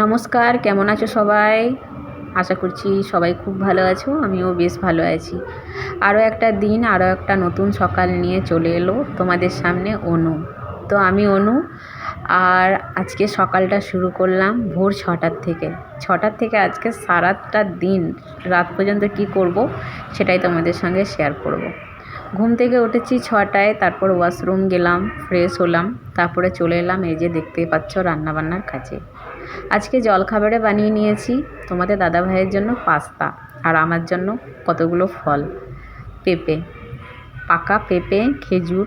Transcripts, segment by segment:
নমস্কার, কেমন আছো সবাই? আশা করছি সবাই খুব ভালো আছো। আমিও বেশ ভালো আছি। আরও একটা দিন, আরও একটা নতুন সকাল নিয়ে চলে এলো তোমাদের সামনে অনু। তো আমি অনু, আর আজকে সকালটা শুরু করলাম ভোর 6টার থেকে। 6টার থেকে আজকে সারাটা দিন রাত পর্যন্ত কি করব সেটাই তোমাদের সঙ্গে শেয়ার করব। ঘুম থেকে উঠেছি 6টায়, তারপর ওয়াশরুম গেলাম, ফ্রেশ হলাম, তারপরে চলে এলাম এই যে দেখতেই পাচ্ছ রান্নাবান্নার কাজে। আজকে জলখাবারে বানিয়ে নিয়েছি তোমাদের দাদাভাইয়ের জন্য পাস্তা, আর আমার জন্য কতগুলো ফল, পেঁপে, পাকা পেঁপে, খেজুর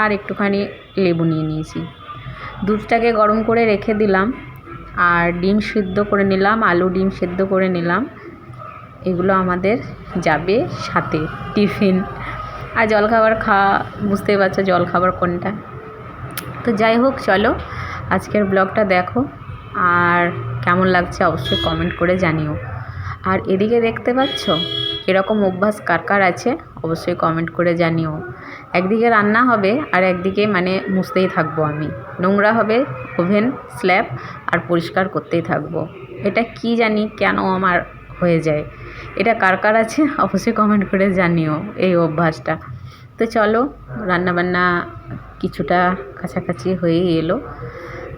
আর একটুখানি লেবু নিয়ে নিয়েছি। দুধটাকে গরম করে রেখে দিলাম, আর ডিম সিদ্ধ করে নিলাম, আলু ডিম সিদ্ধ করে নিলাম। এগুলো আমাদের যাবে সাথে টিফিন। আর জলখাবার খাওয়া, বুঝতেই পারছো জলখাবার কোনটা। তো যাই হোক, চলো আজকের ব্লগটা দেখো, আর কেমন লাগছে অবশ্যই কমেন্ট করে জানিও। আর এদিকে দেখতে পাচ্ছ এরকম অভ্যাস কার কার আছে অবশ্যই কমেন্ট করে জানিও। একদিকে রান্না হবে আর একদিকে মানে মুছতেই থাকবো আমি, নোংরা হবে ওভেন স্ল্যাব আর পরিষ্কার করতেই থাকবো। এটা কি জানি কেন আমার হয়ে যায়, এটা কার কার আছে অবশ্যই কমেন্ট করে জানিও এই অভ্যাসটা। তো চলো, রান্নাবান্না কিছুটা কাছাকাছি হয়ে এলো,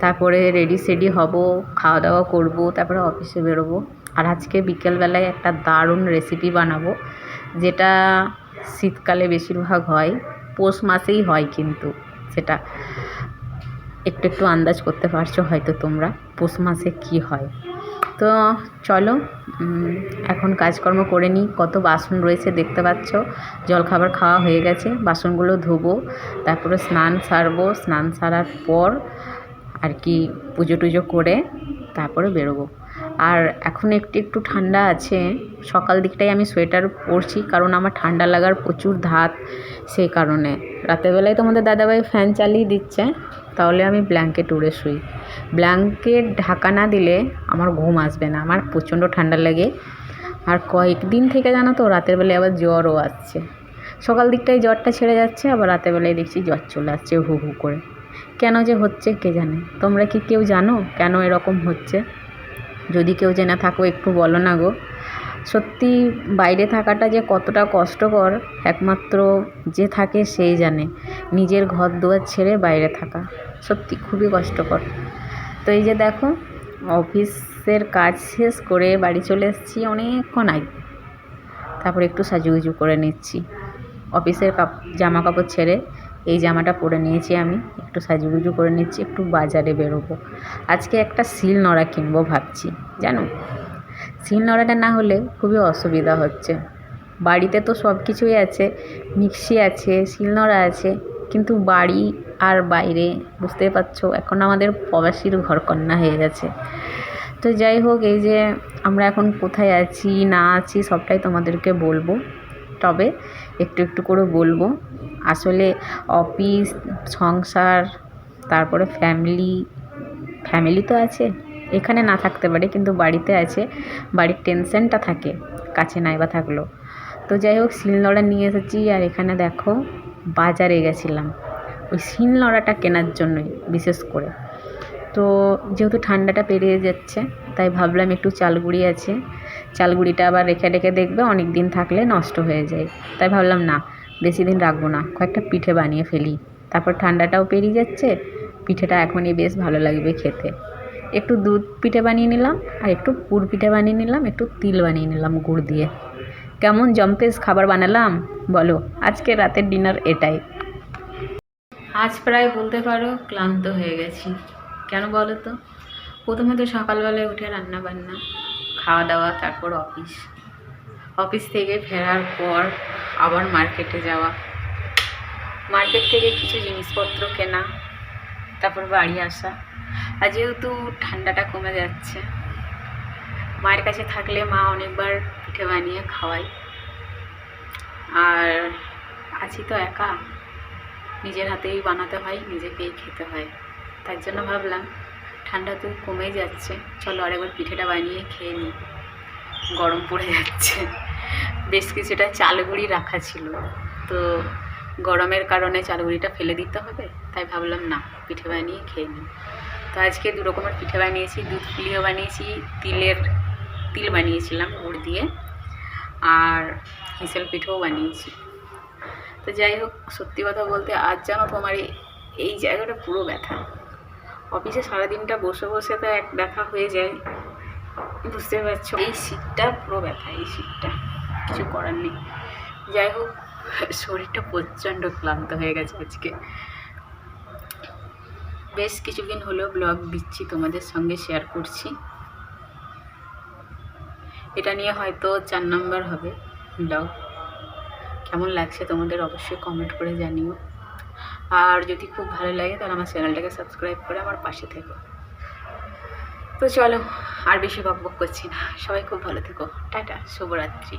তারপরে রেডি সেডি হব, খাওয়া দাওয়া করব, তারপরে অফিসে বেরোবো। আর আজকে বিকেলবেলায় একটা দারুণ রেসিপি বানাবো, যেটা শীতকালে বেশিরভাগ হয়, পৌষ মাসেই হয়, কিন্তু সেটা একটু একটু আন্দাজ করতে পারছো হয়তো তোমরা পৌষ মাসে কী হয়। তো চলো এখন কাজকর্ম করে নিই। কত বাসন রয়েছে দেখতে পাচ্ছ। জলখাবার খাওয়া হয়ে গেছে, বাসনগুলো ধোবো, তারপরে স্নান সারবো, স্নান সারার পর আর কি পুজো টুজো করে তারপরে বেরোবো। আর এখন একটু একটু ঠান্ডা আছে, সকাল দিকটাই আমি সোয়েটার পরছি কারণ আমার ঠান্ডা লাগার প্রচুর ধাত, সেই কারণে। রাতের বেলায় তোমাদের দাদাভাই ফ্যান চালিয়ে দিচ্ছে, তাহলে আমি ব্ল্যাঙ্কেট উড়ে শুই। ব্ল্যাঙ্কেট ঢাকা না দিলে আমার ঘুম আসবে না, আমার প্রচণ্ড ঠান্ডা লাগে। আর কয়েকদিন থেকে জানো তো রাতের বেলায় আবার জ্বরও আসছে। সকাল দিকটায় জ্বরটা ছেড়ে যাচ্ছে, আবার রাতের বেলায় দেখছি জ্বর চলে আসছে হু হু করে। কেন যে হচ্ছে কে জানে। তোমরা কি কেউ জানো কেন এরকম হচ্ছে? যদি কেউ জেনে থাকো একটু বলো না গো। সত্যি বাইরে থাকাটা যে কতটা কষ্টকর একমাত্র যে থাকে সেই জানে। নিজের ঘর দুয়ার ছেড়ে বাইরে থাকা সত্যি খুবই কষ্টকর। তো এই যে দেখো, অফিসের কাজ শেষ করে বাড়ি চলে এসেছি অনেকক্ষণ আগে, তারপরে একটু সাজুগুজু করে নিচ্ছি। অফিসের জামা কাপড় ছেড়ে এই জামাটা পরে নিয়েছি, আমি একটু সাজুগুজু করে নিচ্ছি, একটু বাজারে বেরোবো। আজকে একটা শিলনোড়া কিনবো ভাবছি, জানো। শিলনোড়াটা না হলে খুবই অসুবিধা হচ্ছে। বাড়িতে তো সব কিছুই আছে, মিক্সি আছে, শিলনোড়া আছে, কিন্তু বাড়ি আর বাইরে বুঝতেই পারছো এখন আমাদের প্রবাসীর ঘরকন্না হয়ে গেছে। তো যাই হোক, এই যে আমরা এখন কোথায় আছি না আছি সবটাই তোমাদেরকে বলবো, তবে একটু একটু করে বলবো। আসলে অফিস, সংসার, তারপরে ফ্যামিলি তো আছে, এখানে না থাকতে পারে কিন্তু বাড়িতে আছে, বাড়ির টেনশনটা থাকে, কাছে নাইবা থাকলো। তো যাই হোক, শিলনোড়া নিয়ে এসেছি। আর এখানে দেখো বাজারে গেছিলাম ওই শিলনোড়াটা কেনার জন্যই বিশেষ করে। তো যেহেতু ঠান্ডাটা পেরিয়ে যাচ্ছে, তাই ভাবলাম একটু চালগুড়ি আছে, চালগুড়িটা আবার রেখে রেখে দেখবে অনেক দিন থাকলে নষ্ট হয়ে যায়, তাই ভাবলাম না বেশি দিন রাখবো না, কয়েকটা পিঠে বানিয়ে ফেলি। তারপর ঠান্ডাটাও পেরিয়ে যাচ্ছে, পিঠেটা এখনই বেশ ভালো লাগবে খেতে। একটু দুধ পিঠে বানিয়ে নিলাম, আর একটু পুর পিঠে বানিয়ে নিলাম, একটু তিল বানিয়ে নিলাম গুড় দিয়ে। কেমন জম্পেশ খাবার বানালাম বলো। আজকে রাতের ডিনার এটাই। আজ প্রায় বলতে পারো ক্লান্ত হয়ে গেছি। কেন বলো তো? প্রথমে তো সকালবেলায় উঠে রান্না বান্না, খাওয়া দাওয়া, তারপর অফিস থেকে ফেরার পর আবার মার্কেটে যাওয়া, মার্কেট থেকে কিছু জিনিসপত্র কেনা, তারপর বাড়ি আসা। আর যেহেতু ঠান্ডাটা কমে যাচ্ছে, মায়ের কাছে থাকলে মা অনেকবার পিঠে বানিয়ে খাওয়ায়, আর আছি তো একা, নিজের হাতেই বানাতে হয়, নিজেকেই খেতে হয়। তার জন্য ভাবলাম ঠান্ডা তো কমেই যাচ্ছে, চলো আরেকবার পিঠেটা বানিয়ে খেয়ে নিই, গরম পড়ে যাচ্ছে। বেশ কিছুটা চালগুড়ি রাখা ছিল, তো গরমের কারণে চালগুড়িটা ফেলে দিতে হবে, তাই ভাবলাম না পিঠে বানিয়ে খেয়ে নিই। তো আজকে দু রকমের পিঠে বানিয়েছি, দুধ পুলিও বানিয়েছি, তিল বানিয়েছিলাম গুড় দিয়ে, আর হিসেল পিঠেও বানিয়েছি। তো যাই হোক, সত্যি কথা বলতে আজ যেন তোমার এই জায়গাটা পুরো ব্যথা। অফিসে সারাদিনটা বসে বসে তো এক ব্যথা হয়ে যায়, বুঝতে পারছো। এই শীতটা পুরো ব্যথা, এই শীতটা কিছু করার নেই। যাই হোক, শরীরটা প্রচণ্ড ক্লান্ত হয়ে গেছে আজকে। বেশ কিছুদিন হলো ব্লগ দিচ্ছি, তোমাদের সঙ্গে শেয়ার করছি। এটা নিয়ে হয়তো 4 নম্বর হবে ব্লগ। কেমন লাগছে তোমাদের অবশ্যই কমেন্ট করে জানিও। আর যদি খুব ভালো লাগে তাহলে আমার চ্যানেলটাকে সাবস্ক্রাইব করে আমার পাশে থেকো। তো চলো, আর বেশি বকবক করছি না, সবাই খুব ভালো থেকো, টাটা, শুভরাত্রি।